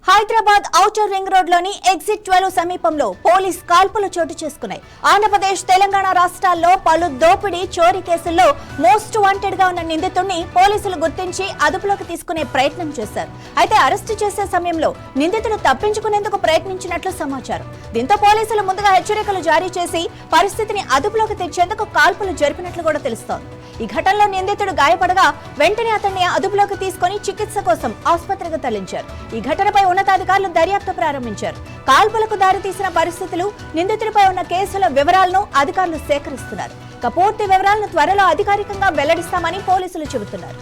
Hyderabad outer ring road లోని exit 12 సమీపంలో police కాల్పులు చోటు చేసుకున్నాయి. ఆంధ్రప్రదేశ్, తెలంగాణ రాష్ట్రాల్లో పలు దోపిడీ, చోరీ కేసుల్లో మోస్ట్ వాంటెడ్ గా ఉన్న నిందితుడిని పోలీసులు గుర్తించి అదుపులోకి తీసుకునే ప్రయత్నం చేశారు. అయితే అరెస్టు చేసే సమయంలో నిందితుడు తప్పించుకునేందుకు ప్రయత్నించినట్లు సమాచారం. దీంతో పోలీసులు ముందుగా హెచ్చరికలు జారీ చేసి పరిస్థితిని అదుపులోకి తెచ్చేందుకు కాల్పులు జరిపినట్లు కూడా తెలుస్తోంది. ఈ ఘటనలో నిందితుడు గాయపడగా వెంటనే అతన్ని అదుపులోకి తీసుకుని చికిత్స కోసం ఆసుపత్రికి తరలించారు. ఈ ఘటనపై ఉన్నతాధికారులు దర్యాప్తు ప్రారంభించారు. కాల్పులకు దారితీసిన పరిస్థితులు, నిందితుడిపై ఉన్న కేసుల వివరాలను అధికారులు సేకరిస్తున్నారు. పూర్తి వివరాలను త్వరలో అధికారికంగా వెల్లడిస్తామని పోలీసులు చెబుతున్నారు.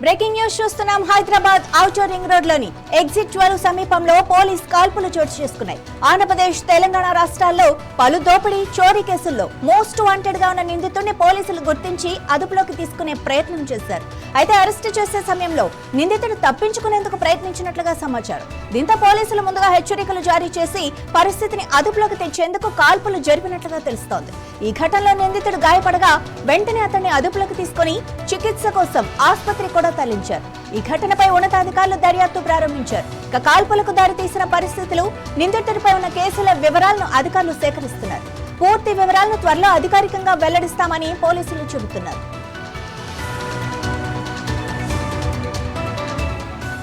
బ్రేకింగ్ న్యూస్ చూస్తున్నాం. హైదరాబాద్ ఔటర్ రింగ్ రోడ్ లోని ఎగ్జిట్ 12 సమీపంలో పోలీస్ కాల్పులు చోటు చేసుకున్నాయి. ఆంధ్రప్రదేశ్, తెలంగాణ రాష్ట్రాల్లో పలు దోపిడీ, చోరీ కేసుల్లో మోస్ట్ వాంటెడ్ గా ఉన్న నిందితుడిని పోలీసులు గుర్తించి అదుపులోకి తీసుకునే ప్రయత్నం చేశారు. అయితే అరెస్టు చేసే సమయంలో నిందితుడు తప్పించుకునేందుకు ప్రయత్నించినట్లుగా సమాచారం. దీంతో పోలీసులు ముందుగా హెచ్చరికలు జారీ చేసి పరిస్థితిని అదుపులోకి తెచ్చేందుకు కాల్పులు జరిపినట్లుగా తెలుస్తోంది. ఈ ఘటనలో నిందితుడు గాయపడగా వెంటనే అతన్ని అదుపులోకి తీసుకుని చికిత్స కోసం ఆసుపత్రికి కూడా తరలించారు. ఈ ఘటనపై ఉన్నతాధికారులు దర్యాప్తు ప్రారంభించారు. కాల్పులకు దారితీసిన పరిస్థితులు, నిందితుడిపై ఉన్న కేసుల వివరాలను అధికారులు సేకరిస్తున్నారు. పూర్తి వివరాలను త్వరలో అధికారికంగా వెల్లడిస్తామని పోలీసులు చెబుతున్నారు.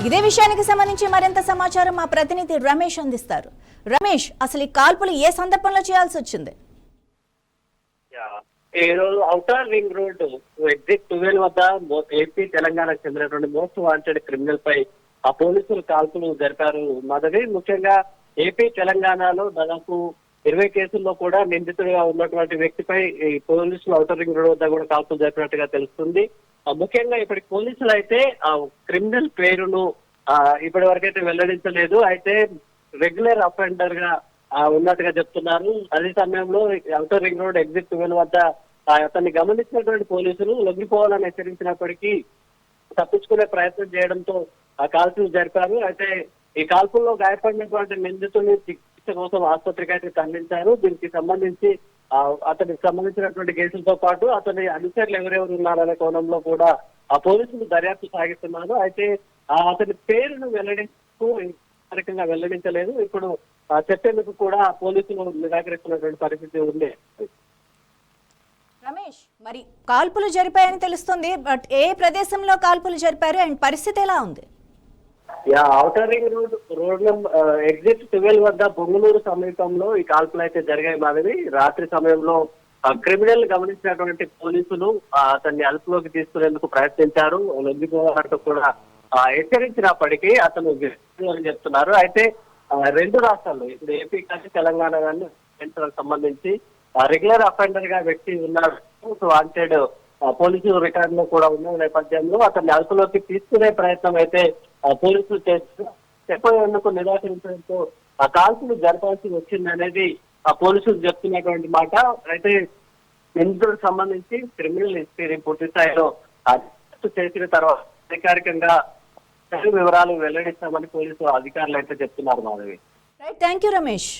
ఇదే విషయానికి సంబంధించి మరింత సమాచారం మా ప్రతినిధి రమేష్ అందిస్తారు. రమేష్, అసలు ఈ కాల్పులు ఏ సందర్భంలో చేయాల్సి వచ్చింది? ఈ రోజు ఔటర్ రింగ్ రోడ్ ఎగ్జిట్ 12 వద్ద ఏపీ, తెలంగాణకు చెందినటువంటి మోస్ట్ వాంటెడ్ క్రిమినల్ పై ఆ పోలీసులు కాల్పులు జరిపారు. మాధవి, ముఖ్యంగా ఏపీ, తెలంగాణలో దాదాపు 20 కేసుల్లో కూడా నిందితుడిగా ఉన్నటువంటి వ్యక్తిపై ఈ పోలీసులు ఔటర్ రింగ్ రోడ్ వద్ద కూడా కాల్పులు జరిపినట్టుగా తెలుస్తుంది. ముఖ్యంగా ఇప్పటి పోలీసులు అయితే ఆ క్రిమినల్ పేరును ఇప్పటి వరకైతే వెల్లడించలేదు. అయితే రెగ్యులర్ అఫెండర్ గా ఉన్నట్టుగా చెప్తున్నారు. అదే సమయంలో ఔటర్ రింగ్ రోడ్ ఎగ్జిట్ 12 వద్ద అతన్ని గమనించినటువంటి పోలీసులు లొంగిపోవాలని హెచ్చరించినప్పటికీ తప్పించుకునే ప్రయత్నం చేయడంతో ఆ కాల్పులు జరిపారు. అయితే ఈ కాల్పుల్లో గాయపడినటువంటి నిందితుడిని చికిత్స కోసం ఆసుపత్రికి అయితే తరలించారు. దీనికి సంబంధించి అతనికి సంబంధించినటువంటి కేసులతో పాటు అతని అనుచరులు ఎవరెవరు ఉన్నారనే కోణంలో కూడా ఆ పోలీసులు దర్యాప్తు సాగిస్తున్నారు. అయితే అతని పేరును వెల్లడించలేదు. ఇప్పుడు చెప్పేందుకు కూడా పోలీసులు నిరాకరిస్తున్నటువంటి పరిస్థితి ఉంది. రమేష్, మరి కాల్పులు జరిపాయని తెలుస్తుంది, బట్ ఏ ప్రదేశంలో కాల్పులు జరిపారు అండ్ పరిస్థితి ఎలా ఉంది? ఔటర్ రింగ్ రోడ్ ఎగ్జిట్ 12 వద్ద బొంగులూరు సమీపంలో ఈ కాల్పులు అయితే జరిగాయి. మాధవి, రాత్రి సమయంలో క్రిమినల్ గమనించినటువంటి పోలీసులు అతన్ని అదుపులోకి తీసుకునేందుకు ప్రయత్నించారు. లొంగిపోవాలంటూ కూడా హెచ్చరించినప్పటికీ అతను అని చెప్తున్నారు. అయితే రెండు రాష్ట్రాల్లో, ఇప్పుడు ఏపీ కానీ తెలంగాణ కానీ సంబంధించి రెగ్యులర్ అఫెండర్ గా వ్యక్తి ఉన్నాడు. వాంటెడ్ పోలీసు రికార్డులో కూడా ఉన్న నేపథ్యంలో అతన్ని అదుపులోకి తీసుకునే ప్రయత్నం అయితే పోలీసులు చెప్పేందుకు నిరాకరించడంతో ఆ కాల్పులు జరపాల్సి వచ్చింది అనేది ఆ పోలీసులు చెప్తున్నటువంటి మాట. అయితే నిందితుడికి సంబంధించి క్రిమినల్ హిస్టరీ పూర్తి స్థాయిలో అరెస్టు చేసిన తర్వాత అధికారికంగా వివరాలు వెల్లడిస్తామని పోలీసు అధికారులు అయితే చెప్తున్నారు. Madhavi, thank you Ramesh.